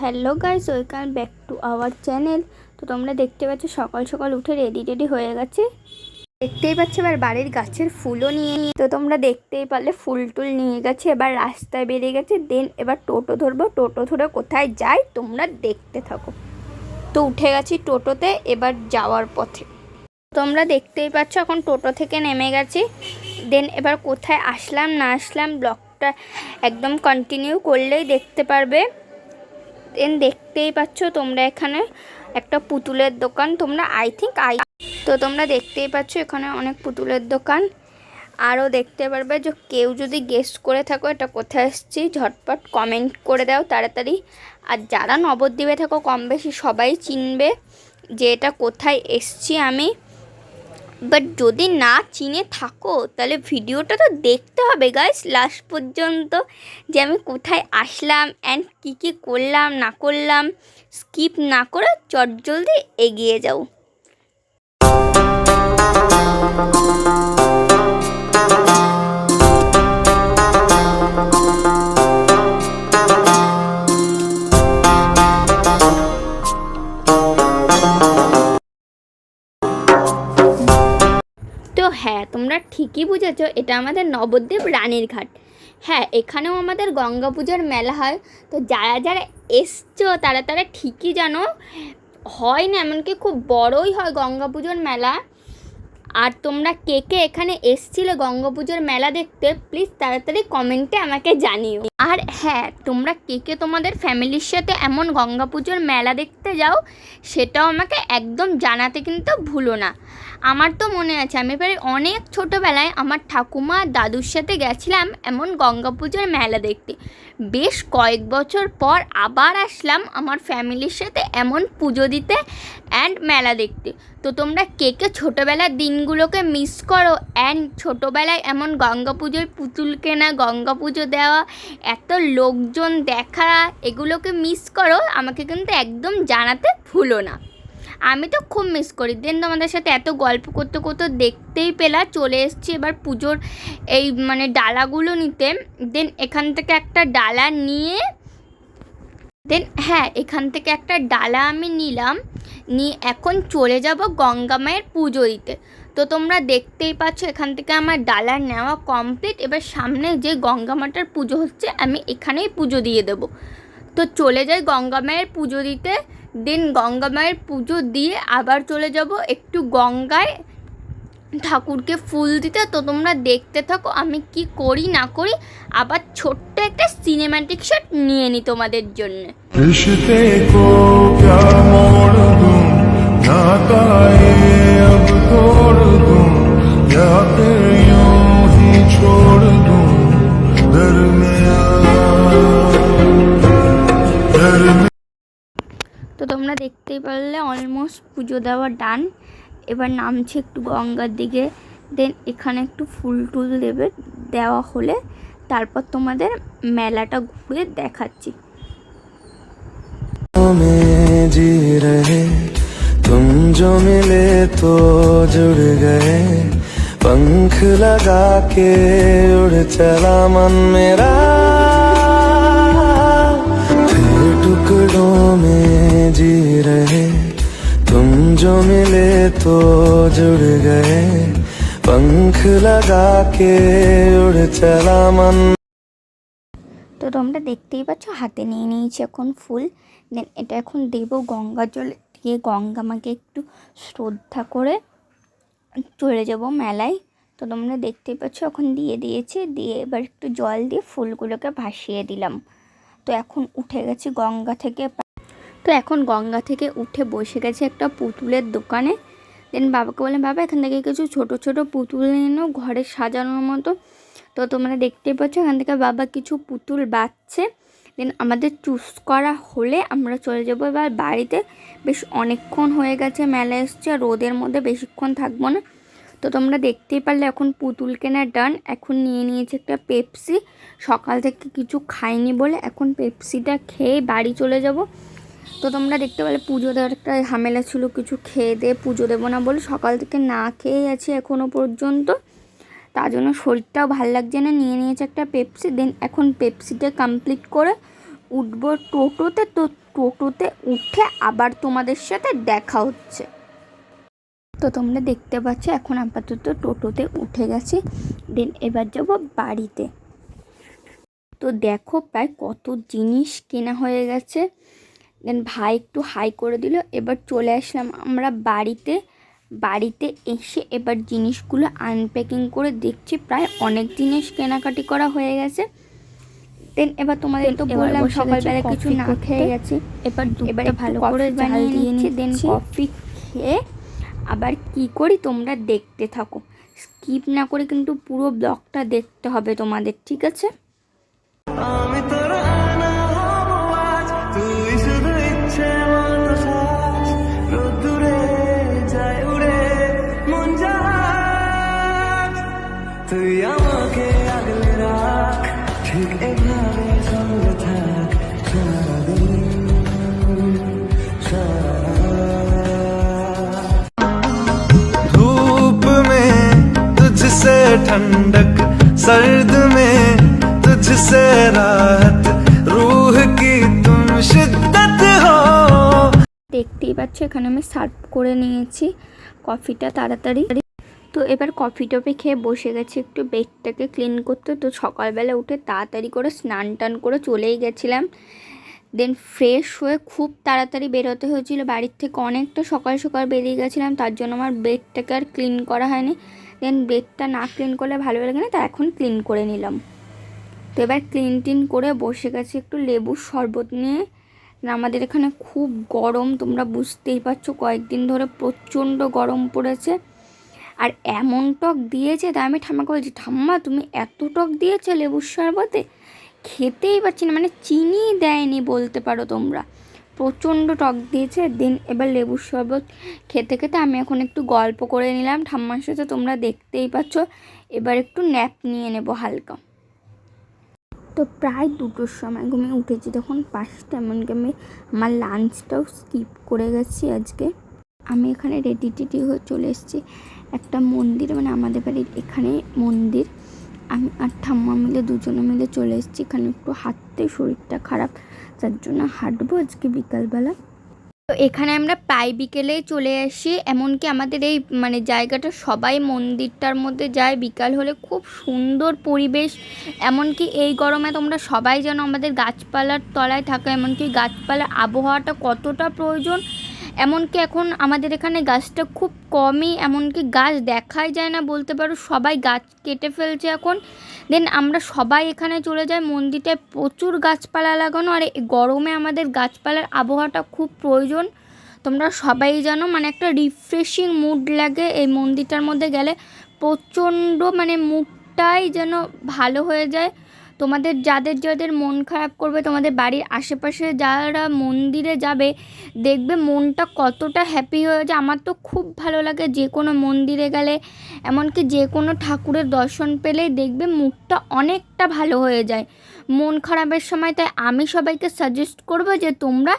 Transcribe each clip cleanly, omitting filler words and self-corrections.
Hello guys, welcome back to our channel. তো তোমরা দেখতে পাচ্ছ সকাল সকাল উঠে রেডি হয়ে গেছে। দেখতেই পাচ্ছ এবার বাড়ির গাছের ফুলও নিয়ে তো তোমরা দেখতেই পারলে ফুল টুল নিয়ে গেছে, এবার রাস্তায় বেরিয়ে গেছে। দেন এবার টোটো ধরবো, টোটো ধরে কোথায় যাই তোমরা দেখতে থাকো। তো উঠে গেছি টোটোতে, এবার যাওয়ার পথে তোমরা দেখতেই পাচ্ছ এখন টোটো থেকে নেমে গেছি। দেন এবার কোথায় আসলাম না আসলাম ব্লগটা একদম কন্টিনিউ করলেই দেখতে পারবে। দেন দেখতেই পাচ্ছ তোমরা এখানে একটা পুতুলের দোকান, তোমরা তো তোমরা দেখতেই পাচ্ছ এখানে অনেক পুতুলের দোকান। আরও দেখতে পারবে যে কেউ যদি গেস করে থাকো এটা কোথায় এসেছি ঝটপট কমেন্ট করে দাও তাড়াতাড়ি। আর যারা নবদ্বীপে থাকো কম বেশি সবাই চিনবে যে এটা কোথায় এসেছি আমি। বাট যদি না চিনে থাকো তাহলে ভিডিওটা তো দেখতে হবে গাইস লাস্ট পর্যন্ত, যে আমি কোথায় আসলাম অ্যান্ড কী করলাম না করলাম। স্কিপ না করে চটজলদি এগিয়ে যাও। তো হ্যাঁ, তোমরা ঠিকই বুঝেছ, এটা আমাদের নবদ্বীপ রানীর ঘাট। হ্যাঁ, এখানেও আমাদের গঙ্গা পুজোর মেলা হয়। তো যারা যারা এসছো তারা ঠিকই জানো, হয় না এমনকি খুব বড়ই হয় গঙ্গা পুজোর মেলা। আর তোমরা কে কে এখানে এসছিলে গঙ্গা পুজোর মেলা দেখতে প্লিজ তাড়াতাড়ি কমেন্টে আমাকে জানিও। আর হ্যাঁ, তোমরা কে কে তোমাদের ফ্যামিলির সাথে এমন গঙ্গা পুজোর মেলা দেখতে যাও সেটাও আমাকে একদম জানাতে কিন্তু ভুলো না। আমার তো মনে আছে আমি প্রায় অনেক ছোটোবেলায় আমার ঠাকুমা দাদুর সাথে গেছিলাম এমন গঙ্গা পুজোর মেলা দেখতে। বেশ কয়েক বছর পর আবার আসলাম আমার ফ্যামিলির সাথে এমন পুজো দিতে অ্যান্ড মেলা দেখতে। তো তোমরা কে কে ছোটোবেলার দিনগুলোকে মিস করো অ্যান্ড ছোটোবেলায় এমন গঙ্গা পুজোয় পুতুল কেনা, গঙ্গা পুজো দেওয়া, এত লোকজন দেখা, এগুলোকে মিস করো আমাকে কিন্তু একদম জানাতে ভুলো না। আমি তো খুব মিস করি। দেন তোমাদের সাথে এত গল্প করতে করতে দেখতেই পেলা চলে এসেছি এবার পুজোর এই ডালাগুলো নিতে। দেন এখান থেকে একটা ডালা নিয়ে এখান থেকে একটা ডালা আমি নিলাম, নিয়ে এখন চলে যাব গঙ্গা মায়ের পুজো দিতে। তো তোমরা দেখতেই পাচ্ছ এখান থেকে আমার ডালা নেওয়া কমপ্লিট। এবার সামনে যে গঙ্গা মাটার পুজো হচ্ছে আমি এখানেই পুজো দিয়ে দেব। তো চলে যাই গঙ্গা মায়ের পুজো দিতে। দেন গঙ্গা মায়ের পুজো দিয়ে আবার চলে যাব একটু গঙ্গায় ঠাকুরকে ফুল দিতে। তো তোমরা দেখতে থাকো আমি কি করি না করি, আবার ছোট্ট একটা সিনেম্যাটিক শট নিয়ে নিই তোমাদের জন্য। তো তোমরা দেখতেই পারলে অলমোস্ট পুজো দেওয়া ডান। এবার নামছে একটু গঙ্গার দিকে। দেন এখানে একটু ফুল টুল দেওয়া হলে তারপর তোমাদের মেলাটা ঘুরে দেখাচ্ছি। जी रहे तुम जो मिले तो जुड़ गए, पंख लगा के उड़ चला मन मेरा, फिर टुकड़ों में जी रहे तुम जो मिले तो जुड़ गए, पंख लगा के उड़ चला मन। তো তোমরা দেখতেই পাচ্ছ হাতে নিয়ে নিয়েছি এখন ফুল। দেন এটা এখন দেবো গঙ্গা জল দিয়ে, গঙ্গা মাকে একটু শ্রদ্ধা করে চলে যাব মেলায়। তো তোমরা দেখতেই পাচ্ছ এখন দিয়ে দিয়েছি, দিয়ে এবার একটু জল দিয়ে ফুলগুলোকে ভাসিয়ে দিলাম। তো এখন উঠে গেছি গঙ্গা থেকে। তো এখন গঙ্গা থেকে উঠে বসে গেছে একটা পুতুলের দোকানে। দেন বাবাকে বললাম বাবা এখান থেকে কিছু ছোট ছোট পুতুল নিয়ে নাও ঘরে সাজানোর মতো। তো তোমরা দেখতেই পাচ্ছ এখান থেকে বাবা কিছু পুতুল বাঁচছে। দেন আমাদের চুজ করা হলে আমরা চলে যাবো এবার বাড়িতে। বেশ অনেকক্ষণ হয়ে গেছে মেলা এসছে, আর রোদের মধ্যে বেশিক্ষণ থাকবো না। তো তোমরা দেখতেই পারলে এখন পুতুল কেনা ডান। এখন নিয়ে নিয়েছে একটা পেপসি, সকাল থেকে কিছু খাইনি বলে এখন পেপসিটা খেয়ে বাড়ি চলে যাব। তো তোমরা দেখতে পেলে পুজো দেওয়ার একটা ঝামেলা ছিল, কিছু খেয়ে দিয়ে পুজো দেবো না বলে সকাল থেকে না খেয়ে আছি এখনও পর্যন্ত। তার জন্য শরীরটাও ভালো লাগছে না, নিয়ে নিয়েছে একটা পেপসি। দেন এখন পেপসিটা কমপ্লিট করে উঠবো টোটোতে, তো টোটোতে উঠে আবার তোমাদের সাথে দেখা হচ্ছে। তো তোমরা দেখতে পাচ্ছ এখন আপাতত টোটোতে উঠে গেছি, দেন এবার যাব বাড়িতে। তো দেখো প্রায় কত জিনিস কেনা হয়ে গেছে। দেন ভাই একটু হাই করে দিল। এবার চলে আসলাম আমরা বাড়িতে। বাড়িতে এসে এবার জিনিসগুলো আনপ্যাকিং করে দেখছি প্রায় অনেক জিনিস কেনাকাটি করা হয়ে গেছে। দেন এবার তোমাদের তো বললাম সকালবেলা কিছু না খেয়ে গেছি, এবার ভালো করে বানিয়ে নিচ্ছি। দেন কফি খেয়ে আবার কি করি তোমরা দেখতে থাকো, স্কিপ না করে কিন্তু পুরো ব্লগটা দেখতে হবে তোমাদের, ঠিক আছে? আমি তোর আনা হব আজ, তুই শুধু ইচ্ছে মতো সাজ, রোদ্দুরে যায় উড়ে মন জাহাজ, তুই আমাকে আগলে রাখ, ঠিক এভাবে সঙ্গে থাক সারাদিন धूप में तुझसे ठंडक, सर्द में तुझसे राहत, रूह की तुम शिद्दत हो। দেখতেই পাচ্ছ এখানে আমি সার্ভ করে নিয়েছি কফিটা তাড়াতাড়ি। তো এবার কফি টফি খেয়ে বসে গেছি একটু বেডটাকে ক্লিন করতে। তো সকালবেলা উঠে তাড়াতাড়ি করে স্নান টান করে চলেই গেছিলাম। দেন ফ্রেশ হয়ে খুব তাড়াতাড়ি বেরোতে হয়েছিল বাড়ির থেকে, অনেকটা সকাল সকাল বেরিয়ে গেছিলাম, তার জন্য আমার বেডটাকে আর ক্লিন করা হয়নি। দেন বেডটা না ক্লিন করলে ভালো লাগে না, তা এখন ক্লিন করে নিলাম। তো এবার ক্লিন টিন করে বসে গেছি একটু লেবুর শরবত নিয়ে। আমাদের এখানে খুব গরম, তোমরা বুঝতেই পারছো, কয়েকদিন ধরে প্রচণ্ড গরম পড়েছে। আর এমন টক দিয়েছে, তাই আমি ঠাম্মাকে বলছি, ঠাম্মা তুমি এত টক দিয়েছে লেবুর শরবতে, খেতেই পারছি না, মানে চিনি দেয়নি বলতে পারো তোমরা, প্রচণ্ড টক দিয়েছে। দেন এবার লেবুর শরবত খেতে খেতে আমি এখন একটু গল্প করে নিলাম ঠাম্মার সাথে, তোমরা দেখতেই পাচ্ছ। এবার একটু ন্যাপ নিয়ে নেব হালকা। তো প্রায় 2টোর সময় ঘুমিয়ে উঠেছি, তখন 5টা, এমনকি আমি আমার লাঞ্চটাও স্কিপ করে গেছি আজকে। আমি এখানে রেডি টেডি হয়ে চলে এসেছি একটা মন্দির, মানে আমাদের বাড়ির এখানে মন্দির। আমি আর ঠাম্মা মিলে দুজনে মিলে চলে এসেছি এখানে একটু হাঁটতে, শরীরটা খারাপ যার জন্য হাঁটবো আজকে বিকালবেলা। তো এখানে আমরা প্রায় বিকেলেই চলে আসি, এমনকি আমাদের এই মানে জায়গাটা সবাই মন্দিরটার মধ্যে যায় বিকাল হলে, খুব সুন্দর পরিবেশ। এমনকি এই গরমে তোমরা সবাই যেন আমাদের গাছপালার তলায় থাকো, এমনকি গাছপালার আবহাওয়াটা কতটা প্রয়োজন। এমনকি এখন আমাদের এখানে গাছটা খুব কমই, এমনকি গাছ দেখাই যায় না বলতে পারো, সবাই গাছ কেটে ফেলছে এখন। দেন আমরা সবাই এখানে চলে যাই, মন্দিরটায় প্রচুর গাছপালা লাগানো, আর এই গরমে আমাদের গাছপালার আবহাওয়াটা খুব প্রয়োজন। তোমরা সবাই জানো, মানে একটা রিফ্রেশিং মুড লাগে এই মন্দিরটার মধ্যে গেলে, প্রচণ্ড মানে মুডটাই যেন ভালো হয়ে যায়। তোমাদের যাদের যাদের মন খারাপ করবে, তোমাদের বাড়ির আশেপাশে যারা মন্দিরে যাবে, দেখবে মনটা কতটা হ্যাপি হয়ে যায়। আমার তো খুব ভালো লাগে যে কোনো মন্দিরে গেলে, এমনকি যে কোনো ঠাকুরের দর্শন পেলেই দেখবে মুডটা অনেকটা ভালো হয়ে যায় মন খারাপের সময়। তাই আমি সবাইকে সাজেস্ট করবো যে তোমরা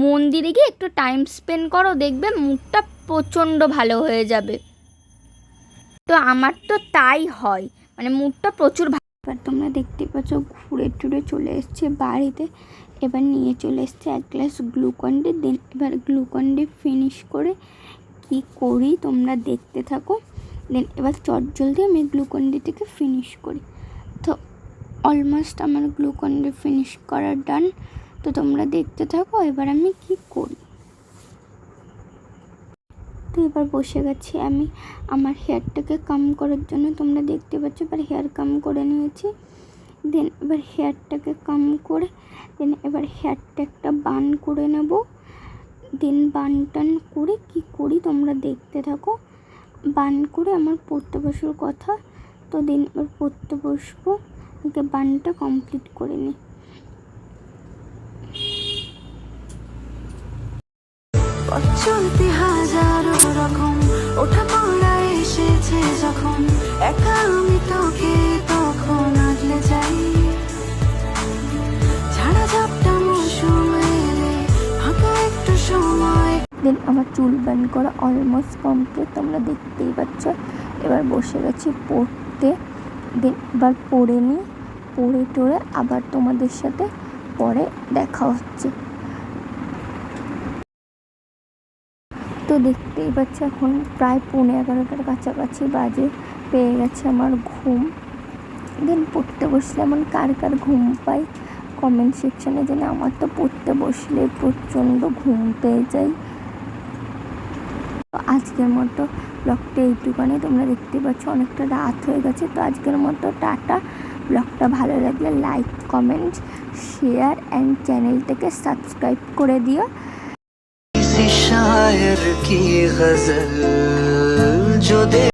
মন্দিরে গিয়ে একটু টাইম স্পেন্ড করো, দেখবে মুডটা প্রচণ্ড ভালো হয়ে যাবে। তো আমার তো তাই হয়, মানে মুডটা প্রচুর। এবার তোমরা দেখতে পাচ্ছ ঘুরে টুরে চলে এসছে বাড়িতে। এবার নিয়ে চলে এসছে 1 গ্লাস গ্লুকন-ডি। দেন এবার গ্লুকন-ডি ফিনিশ করে কি করি তোমরা দেখতে থাকো। দেন এবার চটজলদি আমি গ্লুকন-ডিটিকে ফিনিশ করি। তো অলমোস্ট আমার গ্লুকন-ডি ফিনিশ করা ডান। তো তোমরা দেখতে থাকো এবার আমি কি করি। তো এবার বসে গেছি আমি আমার হেয়ারটাকে কাম করার জন্য, তোমরা দেখতে পাচ্ছ এবার হেয়ার কাম করে নিয়েছি। দেন এবার হেয়ারটাকে কাম করে দেন এবার হেয়ারটা একটা বান করে নেব। দেন বান টান করে কি করি তোমরা দেখতে থাকো। বান করে আমার পড়তে বসার কথা, তো দেন এবার পড়তে বসবো, আগে বানটা কমপ্লিট করে নিই। চলতে হাজারো রকম ওঠা পড়া এসেছে যখন, একা আমি তোকে তখন আগলে যাই, ঝাড়া ঝাপটা মৌসুম এলে ফাঁকা একটু সময়। দেন আমার চুল বান করা অলমোস্ট কমপ্লিট, তোমরা দেখতেই পাচ্ছ। এবার বসে গেছি পড়তে। দেন এবার পড়ে নিই, পড়ে টোড়ে আবার তোমাদের সাথে পরে দেখা হচ্ছে। তো দেখতেই পাচ্ছি এখন প্রায় 11:15 কাছাকাছি বাজে, পেয়ে গেছে আমার ঘুম। দেন পড়তে বসলে এমন কার কার ঘুম পায় কমেন্ট সেকশানে জানে। আমার তো পড়তে বসলে প্রচণ্ড ঘুম পেয়ে যায়। তো আজকের মতো ব্লগটা এইটুখানি, তোমরা দেখতে পাচ্ছ অনেকটা রাত হয়ে গেছে। তো আজকের মতো টাটা। ব্লগটা ভালো লাগলে লাইক, কমেন্ট, শেয়ার অ্যান্ড চ্যানেলটাকে সাবস্ক্রাইব করে দিও। किसी शायर की गजल जो दे